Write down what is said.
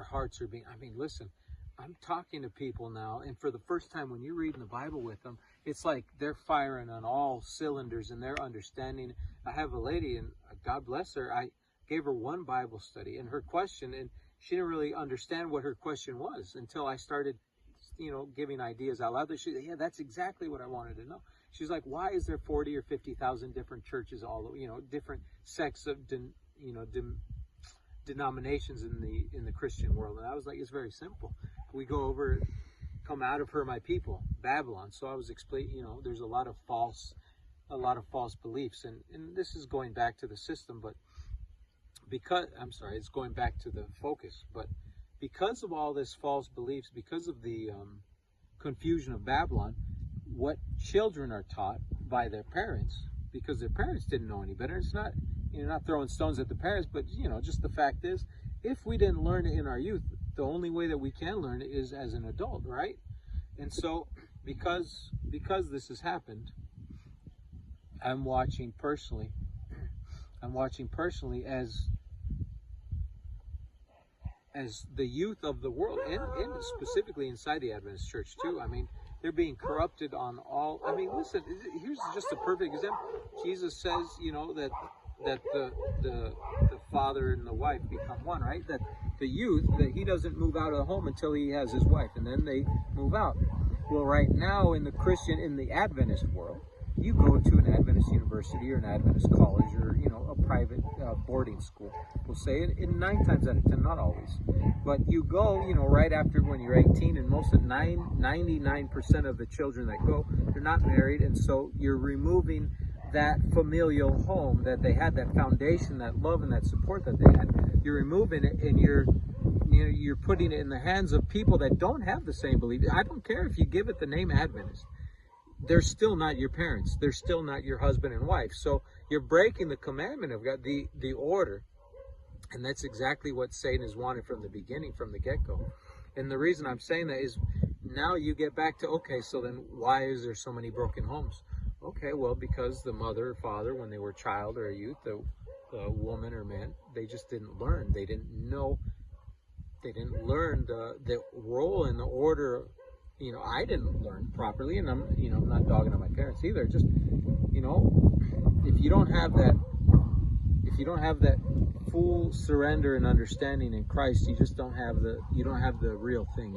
hearts are being, I mean, listen, I'm talking to people now, and for the first time when you're reading the Bible with them, it's like they're firing on all cylinders and they're understanding. I have a lady, and God bless her, I gave her one Bible study, and her question, and she didn't really understand what her question was until I started, giving ideas out loud. She said, yeah, that's exactly what I wanted to know. She's like, why is there 40 or 50,000 different churches, all, different sects of, denominations in the Christian world? And I was like, it's very simple. We go over, come out of her, my people, Babylon. So I was explaining, there's a lot of false beliefs, and this is going back to the system, but it's going back to the focus, but because of all this false beliefs, because of the confusion of Babylon, what children are taught by their parents, because their parents didn't know any better. It's not, not throwing stones at the parents, but just the fact is, if we didn't learn it in our youth, the only way that we can learn it is as an adult, right? And so, because this has happened, I'm watching personally as the youth of the world, and specifically inside the Adventist Church too. I mean, they're being corrupted on all. I mean, listen, here's just a perfect example. Jesus says, that the father and the wife become one, right? That the youth, that he doesn't move out of the home until he has his wife, and then they move out. Well, right now in the Adventist world, you go to an Adventist university or an Adventist college or, a private boarding school. We'll say it in 9 times out of 10, not always. But you go, right after when you're 18, and most of 99% of the children that go, they're not married. And so you're removing that familial home that they had, that foundation, that love and that support that they had. You're removing it, and you're putting it in the hands of people that don't have the same belief. I don't care if you give it the name Adventist. They're still not your parents. They're still not your husband and wife. So you're breaking the commandment of God, the order. And that's exactly what Satan has wanted from the beginning, from the get-go. And the reason I'm saying that is now you get back to, okay, so then why is there so many broken homes? Okay, well, because the mother or father, when they were a child or a youth, the woman or man, they just didn't learn. They didn't know. They didn't learn the role and the order. I didn't learn properly, and I'm not dogging on my parents either. Just, if you don't have that full surrender and understanding in Christ, you just don't have the real thing,